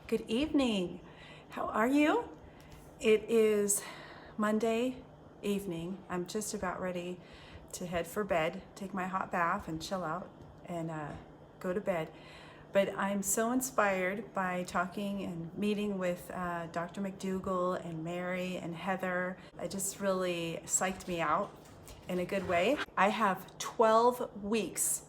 Good evening. How are you? It is Monday evening. I'm just about ready to head for bed, take my hot bath and chill out and go to bed. But I'm so inspired by talking and meeting with Dr. McDougall and Mary and Heather. It just really psyched me out in a good way. I have 12 weeks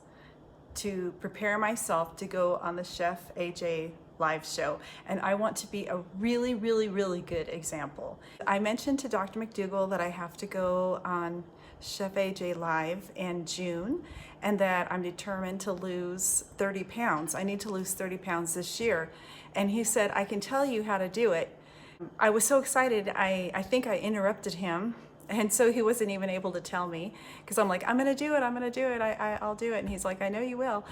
to prepare myself to go on the Chef AJ live show, and I want to be a really good example. I mentioned to Dr. McDougall that I have to go on Chef AJ live in June and that I'm determined to lose 30 pounds. I need to lose 30 pounds this year, and he said, I can tell you how to do it. I was so excited, I think I interrupted him. And so he wasn't even able to tell me, because I'm like, I'm gonna do it, I'll do it. And he's like, I know you will.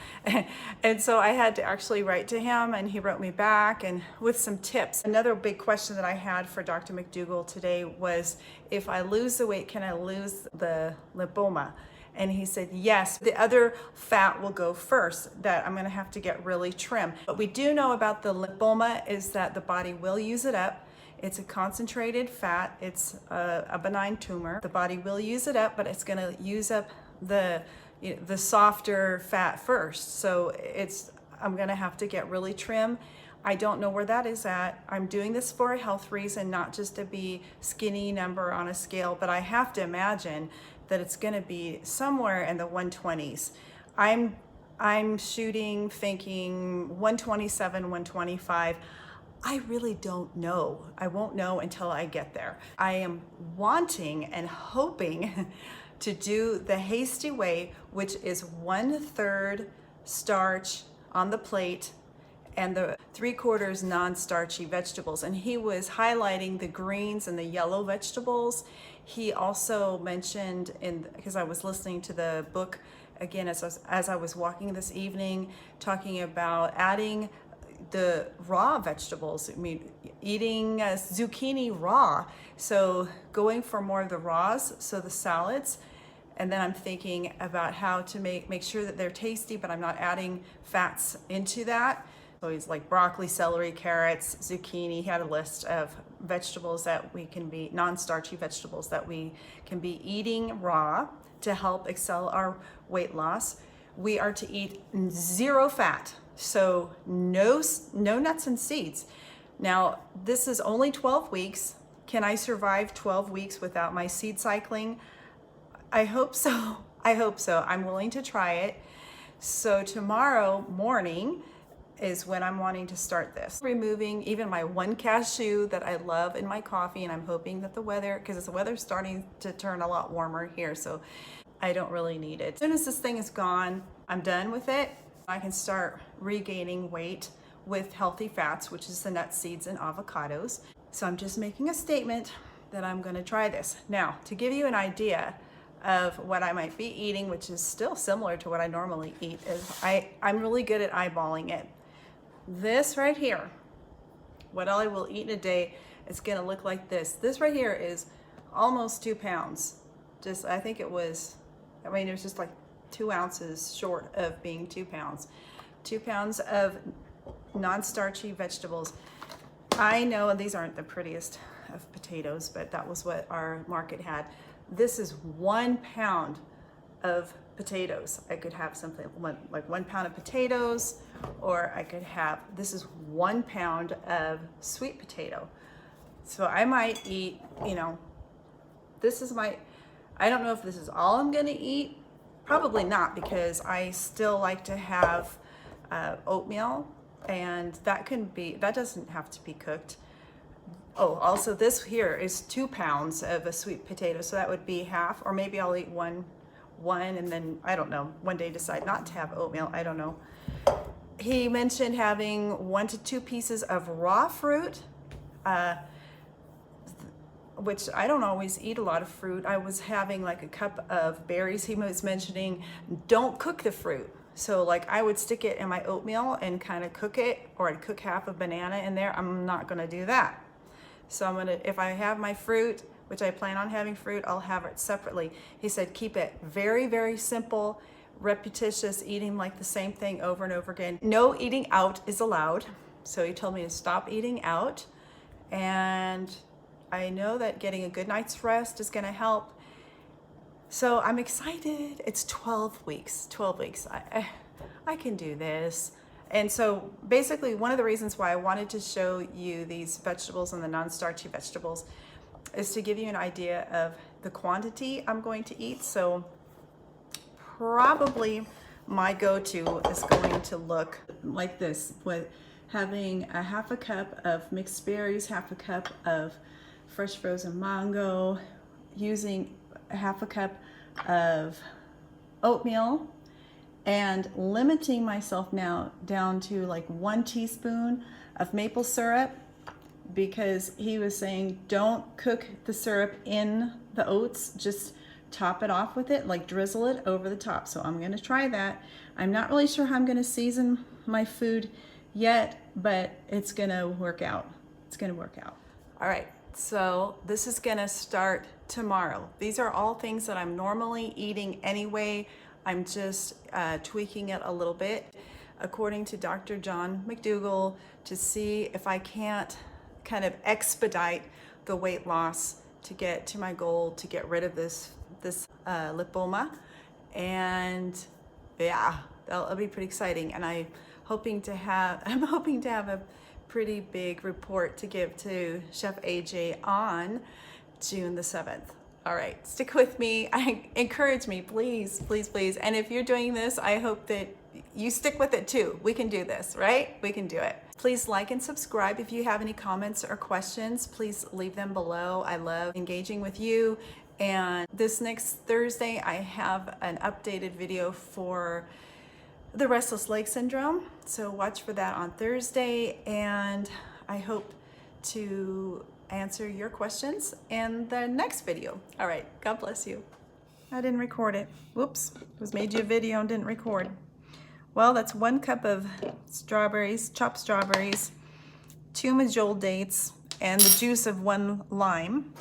And so I had to actually write to him, and he wrote me back and with some tips. Another big question that I had for Dr. McDougall today was, if I lose the weight, can I lose the lipoma? And he said, yes, the other fat will go first, that I'm gonna have to get really trim. What we do know about the lipoma is that the body will use it up. It's a concentrated fat. It's a benign tumor. The body will use it up, but it's going to use up the softer fat first. So I'm going to have to get really trim. I don't know where that is at. I'm doing this for a health reason, not just to be skinny number on a scale, but I have to imagine that it's going to be somewhere in the 120s. I'm thinking 127, 125. I really don't know. I won't know until I get there. I am wanting and hoping to do the Hasty way, which is 1/3 starch on the plate and the 3/4 non-starchy vegetables. And he was highlighting the greens and the yellow vegetables. He also mentioned, because I was listening to the book again as I was walking this evening, talking about adding the raw vegetables. I mean, eating zucchini raw. So going for more of the raws, so the salads. And then I'm thinking about how to make sure that they're tasty, but I'm not adding fats into that. So he's like broccoli, celery, carrots, zucchini. He had a list of vegetables that we can be, non-starchy vegetables that we can be eating raw to help excel our weight loss. We are to eat 0 fat. So no nuts and seeds. Now, this is only 12 weeks. Can I survive 12 weeks without my seed cycling? I hope so. I'm willing to try it. So tomorrow morning is when I'm wanting to start this. Removing even my 1 cashew that I love in my coffee, and I'm hoping that the weather, because the weather's starting to turn a lot warmer here, so I don't really need it. As soon as this thing is gone, I'm done with it. I can start regaining weight with healthy fats, which is the nuts, seeds, and avocados. So I'm just making a statement that I'm going to try this. Now, to give you an idea of what I might be eating, which is still similar to what I normally eat, is I'm really good at eyeballing it. This right here, what I will eat in a day, it's going to look like this. This right here is almost 2 pounds. I think it was just like 2 ounces short of being 2 pounds. 2 pounds of non-starchy vegetables. I know these aren't the prettiest of potatoes, but that was what our market had. This is 1 pound of potatoes. I could have something like 1 pound of potatoes, or I could have, this is 1 pound of sweet potato. So I might eat, I don't know if this is all I'm gonna eat. Probably not, because I still like to have oatmeal, and that doesn't have to be cooked. Oh, also this here is 2 pounds of a sweet potato, so that would be half, or maybe I'll eat one, and then, I don't know, one day decide not to have oatmeal, I don't know. He mentioned having 1 to 2 pieces of raw fruit, which I don't always eat a lot of fruit. I was having like a cup of berries. He was mentioning, don't cook the fruit. So like I would stick it in my oatmeal and kind of cook it, or I'd cook half a banana in there. I'm not gonna do that. So if I have my fruit, which I plan on having fruit, I'll have it separately. He said, keep it very simple, repetitious, eating like the same thing over and over again. No eating out is allowed. So he told me to stop eating out, and I know that getting a good night's rest is going to help. So I'm excited. It's 12 weeks. 12 weeks. I can do this. And so basically one of the reasons why I wanted to show you these vegetables and the non-starchy vegetables is to give you an idea of the quantity I'm going to eat. So probably my go-to is going to look like this, with having a half a cup of mixed berries, half a cup of fresh frozen mango, using a half a cup of oatmeal, and limiting myself now down to like 1 teaspoon of maple syrup, because he was saying don't cook the syrup in the oats, just top it off with it, like drizzle it over the top. So I'm gonna try that. I'm not really sure how I'm gonna season my food yet, but it's gonna work out. It's gonna work out. All right, so this is gonna start tomorrow. These are all things that I'm normally eating anyway. I'm just tweaking it a little bit according to Dr. John McDougall, to see if I can't kind of expedite the weight loss to get to my goal, to get rid of this lipoma. And yeah, that'll be pretty exciting. And I'm hoping to have a pretty big report to give to Chef AJ on June the 7th. All right, stick with me. Encourage me, please, please, please. And if you're doing this, I hope that you stick with it too. We can do this, right? We can do it. Please like and subscribe. If you have any comments or questions, please leave them below. I love engaging with you. And this next Thursday, I have an updated video for the restless leg syndrome. So watch for that on Thursday. And I hope to answer your questions in the next video. All right, God bless you. I didn't record it. Whoops, made you a video and didn't record. Well, that's 1 cup of strawberries, chopped strawberries, 2 McDougall dates, and the juice of 1 lime.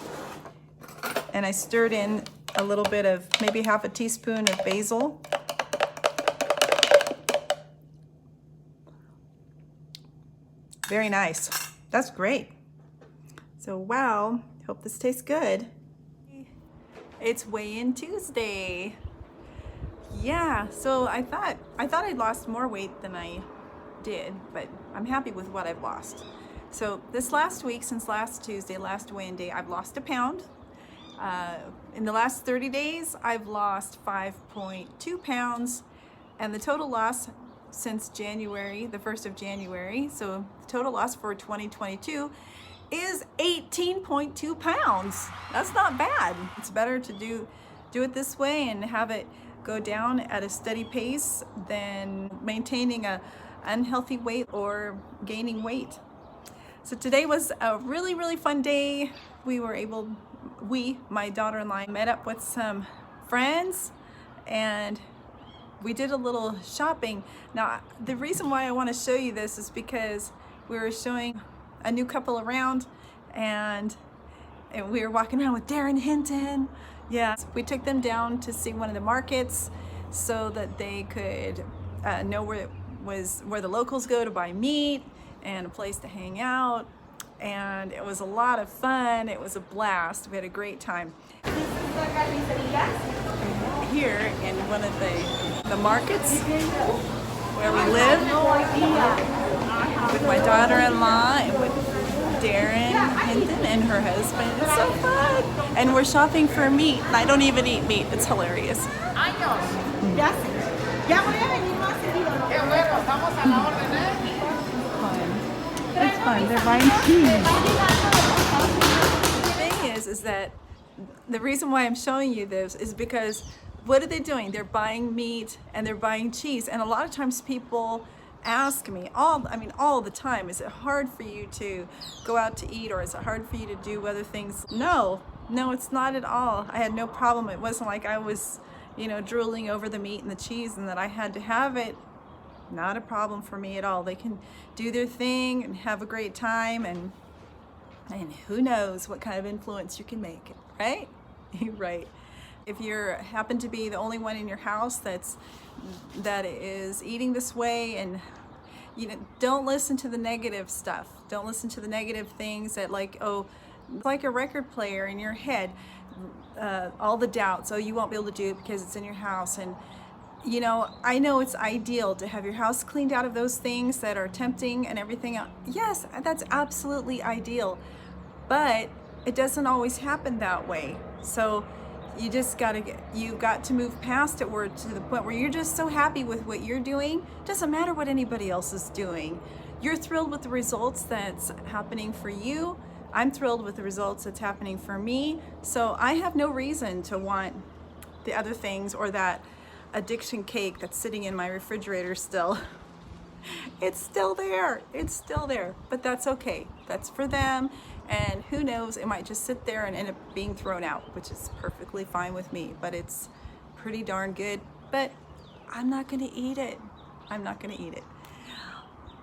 And I stirred in a little bit of, maybe half a teaspoon of basil. Very nice. That's great. So wow, hope this tastes good. It's weigh-in Tuesday. Yeah, so I thought I'd lost more weight than I did, but I'm happy with what I've lost. So this last week, since last Tuesday, last weigh-in day, I've lost 1 pound. In the last 30 days, I've lost 5.2 pounds, and the total loss since January, the 1st of January, so the total loss for 2022 is 18.2 pounds. That's not bad. It's better to do it this way and have it go down at a steady pace than maintaining a unhealthy weight or gaining weight. So today was a really, really fun day. My daughter and I met up with some friends and we did a little shopping. Now, the reason why I want to show you this is because we were showing a new couple around and we were walking around with Darren Hinton. Yeah, we took them down to see one of the markets so that they could know where the locals go to buy meat and a place to hang out. And it was a lot of fun. It was a blast. We had a great time. Here in one of the markets where we live with my daughter-in-law and with Darren Hinton and her husband. It's so fun. And we're shopping for meat. And I don't even eat meat. It's hilarious. It's fun. They're buying cheese. The thing is that the reason why I'm showing you this is because what are they doing? They're buying meat and they're buying cheese. And a lot of times people ask me all the time, is it hard for you to go out to eat, or is it hard for you to do other things? No, it's not at all. I had no problem. It wasn't like I was, drooling over the meat and the cheese and that I had to have it. Not a problem for me at all. They can do their thing and have a great time, and who knows what kind of influence you can make, right? Right. If you happen to be the only one in your house that is eating this way and don't listen to the negative stuff. Don't listen to the negative things that like, oh, like a record player in your head, all the doubts, oh, you won't be able to do it because it's in your house. And I know it's ideal to have your house cleaned out of those things that are tempting and everything else. Yes, that's absolutely ideal, but it doesn't always happen that way. So you've got to move past it to the point where you're just so happy with what you're doing. It doesn't matter what anybody else is doing. You're thrilled with the results that's happening for you. I'm thrilled with the results that's happening for me. So I have no reason to want the other things or that addiction cake that's sitting in my refrigerator still. It's still there. It's still there. But that's okay. That's for them. And who knows, it might just sit there and end up being thrown out, which is perfectly fine with me. But it's pretty darn good. But I'm not going to eat it. I'm not going to eat it.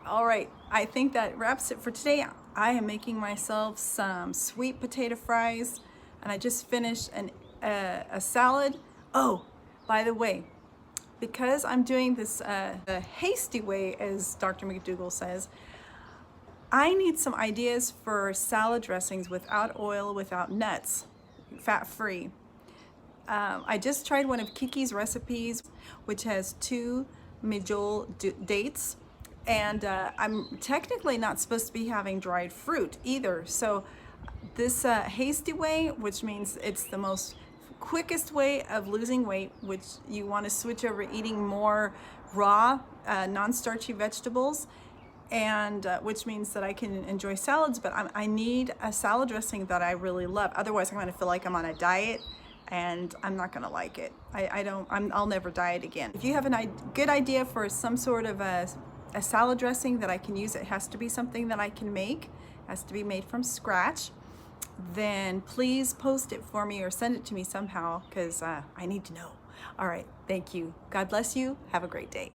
All right. I think that wraps it for today. I am making myself some sweet potato fries. And I just finished a salad. Oh, by the way, because I'm doing this the hasty way, as Dr. McDougall says, I need some ideas for salad dressings without oil, without nuts, fat-free. I just tried one of Kiki's recipes, which has 2 McDougall dates, and I'm technically not supposed to be having dried fruit either. So this hasty way, which means it's the most quickest way of losing weight, which you want to switch over eating more raw, non-starchy vegetables, and which means that I can enjoy salads, but I need a salad dressing that I really love. Otherwise, I'm going to feel like I'm on a diet, and I'm not going to like it. I'll never diet again. If you have a good idea for some sort of a salad dressing that I can use, it has to be something that I can make, it has to be made from scratch, then please post it for me or send it to me somehow, because I need to know. All right, thank you. God bless you. Have a great day.